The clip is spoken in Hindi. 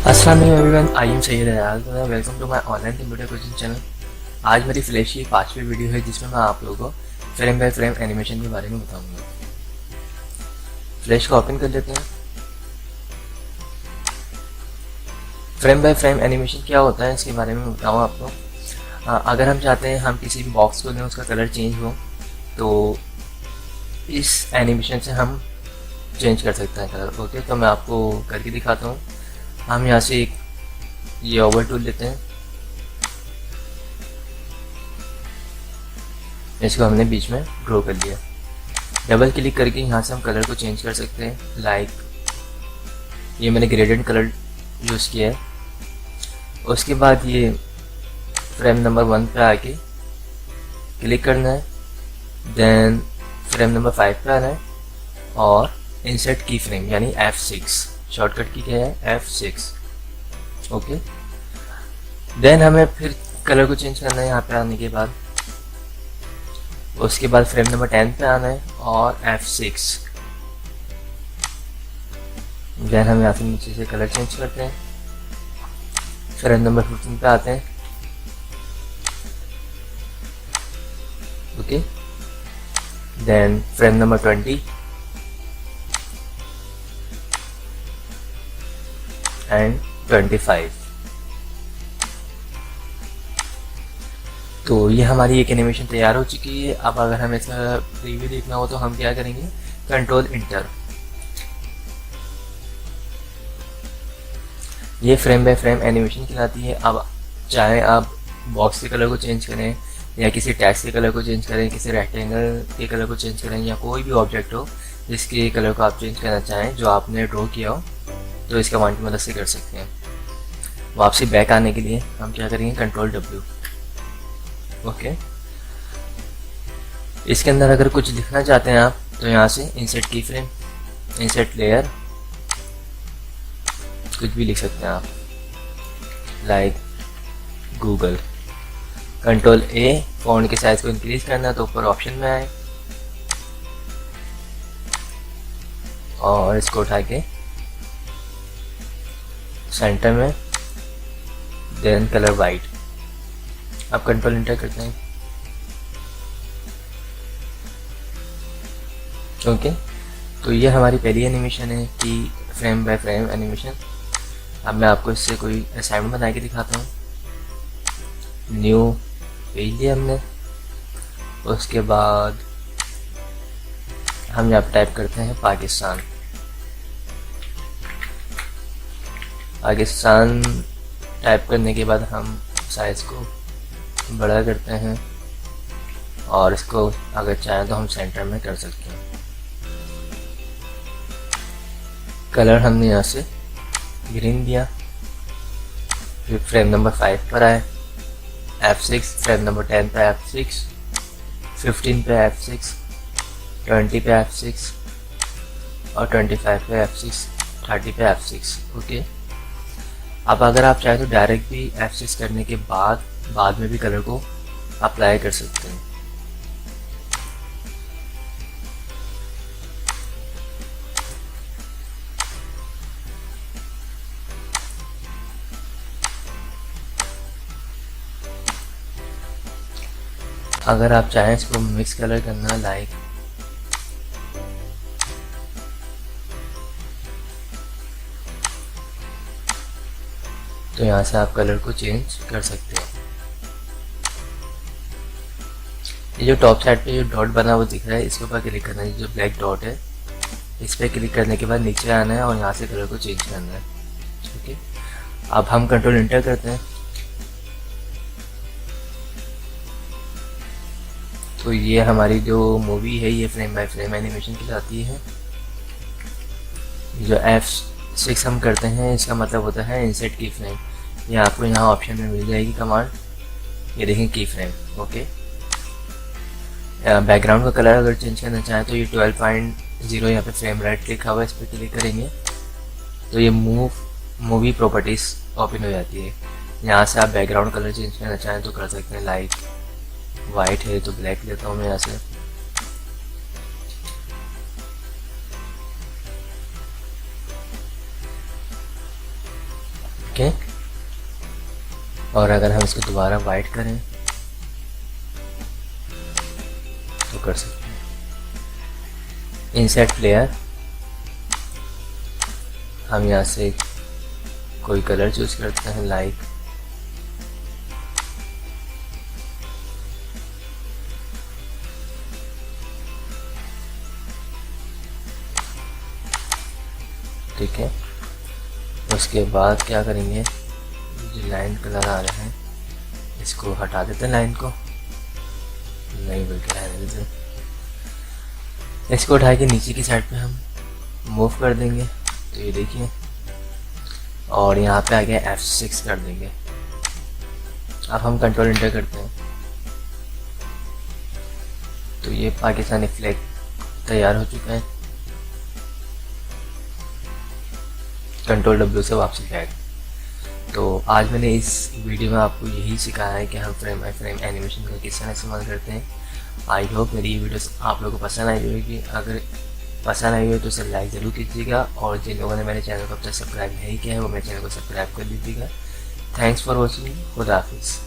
अस्सलाम वालेकुम everyone, I am Syed Ayaz. Welcome to my online computer coaching channel. आज मेरी फ्लैश की 5वीं वीडियो है जिसमें मैं आप लोगों को फ्रेम बाय फ्रेम एनिमेशन के बारे में बताऊंगा। फ्लैश को ओपन कर लेते हैं। फ्रेम बाय फ्रेम एनिमेशन क्या होता है इसके बारे में बताऊँ आपको। अगर हम चाहते हैं हम किसी भी बॉक्स को दें उसका कलर चेंज हो तो इस एनिमेशन से हम चेंज कर सकते हैं कलर। ओके, तो मैं आपको करके दिखाता हूँ। हम यहाँ से एक ये ओवर टूल लेते हैं, इसको हमने बीच में ड्रॉ कर लिया। डबल क्लिक करके यहाँ से हम कलर को चेंज कर सकते हैं। लाइक ये मैंने ग्रेडेड कलर यूज़ किया है। उसके बाद ये फ्रेम नंबर 1 पे आके क्लिक करना है, देन फ्रेम नंबर 5 पे आना है और इंसर्ट की फ्रेम यानी F6, शॉर्टकट की क्या है F6। ओके, देन हमें फिर कलर को चेंज करना है यहाँ पे आने के बाद। उसके बाद फ्रेम नंबर 10 पे आना है और F6। देन हम यहाँ से नीचे से कलर चेंज करते हैं। फ्रेम नंबर 15 पे आते हैं। Okay, then frame number 20 and 25। तो ये हमारी एक एनिमेशन तैयार हो चुकी है। अब अगर हमें इसका रिव्यू देखना हो तो हम क्या करेंगे, कंट्रोल इंटर। ये फ्रेम बाय फ्रेम एनिमेशन कहलाती है। अब चाहे आप बॉक्स के कलर को चेंज करें या किसी टैक्स के कलर को चेंज करें, किसी रेक्टेंगल के कलर को चेंज करें या कोई भी ऑब्जेक्ट हो जिसके कलर को आप चेंज करना चाहें जो आपने ड्रॉ किया हो, तो इस कमांड की मदद से कर सकते हैं। वापसी बैक आने के लिए हम क्या करेंगे, कंट्रोल W। ओके, इसके अंदर अगर कुछ लिखना चाहते हैं आप तो यहाँ से इंसर्ट की फ्रेम, इंसर्ट लेयर, कुछ भी लिख सकते हैं आप, like Google. Control A, font के साइज को इंक्रीज करना तो ऊपर ऑप्शन में आए और इसको उठा के सेंटर में, देन कलर वाइट। अब कंट्रोल इंटर करते हैं। ओके, तो ये हमारी पहली एनिमेशन है कि फ्रेम बाय फ्रेम एनिमेशन। अब मैं आपको इससे कोई असाइनमेंट बना के दिखाता हूँ। न्यू पेज लिया हमने। उसके बाद हम यहाँ पर टाइप करते हैं पाकिस्तान। पाकिस्तान टाइप करने के बाद हम साइज़ को बड़ा करते हैं और इसको अगर चाहें तो हम सेंटर में कर सकते हैं। कलर हमने यहाँ से ग्रीन दिया। फिर फ्रेम नंबर 5 पर आए, F6, फ्रेम नंबर 10 पे F6, 15 पे F6, 20 पे F6 और 25 पे F6, 30 पे F6। ओके, अब अगर आप चाहें तो डायरेक्ट भी F6 करने के बाद में भी कलर को अप्लाई कर सकते हैं। अगर आप चाहें इसको मिक्स कलर करना, लाइक तो यहाँ से आप कलर को चेंज कर सकते हैं। ये जो टॉप साइड पे जो डॉट बना हुआ दिख रहा है, इसके ऊपर क्लिक करना है। जो ब्लैक डॉट है इस पर क्लिक करने के बाद नीचे आना है और यहाँ से कलर को चेंज करना है। ओके, अब हम कंट्रोल इंटर करते हैं। तो ये हमारी जो मूवी है ये फ्रेम बाय फ्रेम एनिमेशन कहलाती है। जो F6 हम करते हैं इसका मतलब होता है इंसर्ट की फ्रेम। ये आपको यहाँ ऑप्शन में मिल जाएगी कमांड, ये देखें की फ्रेम। ओके, बैकग्राउंड का कलर अगर चेंज करना चाहें तो ये 12.0 यहाँ पे फ्रेम राइट लिखा हुआ है, इस पर क्लिक करेंगे तो ये मूवी प्रॉपर्टीज ओपन हो जाती है। यहाँ से आप बैकग्राउंड कलर चेंज करना चाहें तो कर सकते हैं। लाइक वाइट है तो ब्लैक लेता हूँ मैं यहाँ से। ओके, और अगर हम इसको दोबारा वाइट करें तो कर सकते हैं। इंसर्ट लेयर, हम यहाँ से कोई कलर चूज करते हैं, लाइक ठीक है। उसके बाद क्या करेंगे, जो लाइन कलर आ रहे हैं इसको हटा देते हैं, लाइन को नहीं बल्कि रहने देते, इसको उठा के नीचे की साइड पे हम मूव कर देंगे। तो ये देखिए, और यहाँ पे आ गया F6 कर देंगे। अब हम कंट्रोल एंटर करते हैं तो ये पाकिस्तानी फ्लैग तैयार हो चुका है। कंट्रोल W से वापसी बैक। तो आज मैंने इस वीडियो में आपको यही सिखाया है कि हम फ्रेम बाय फ्रेम एनिमेशन का किस तरह इस्तेमाल करते हैं। आई होप मेरी ये वीडियो आप लोगों को पसंद आई होगी। अगर पसंद आई हो तो इसे लाइक ज़रूर कीजिएगा, और जिन लोगों ने मेरे चैनल को अब तक सब्सक्राइब नहीं किया है वो मेरे चैनल को सब्सक्राइब कर दीजिएगा। Thanks for watching. खुदा हाफिज़।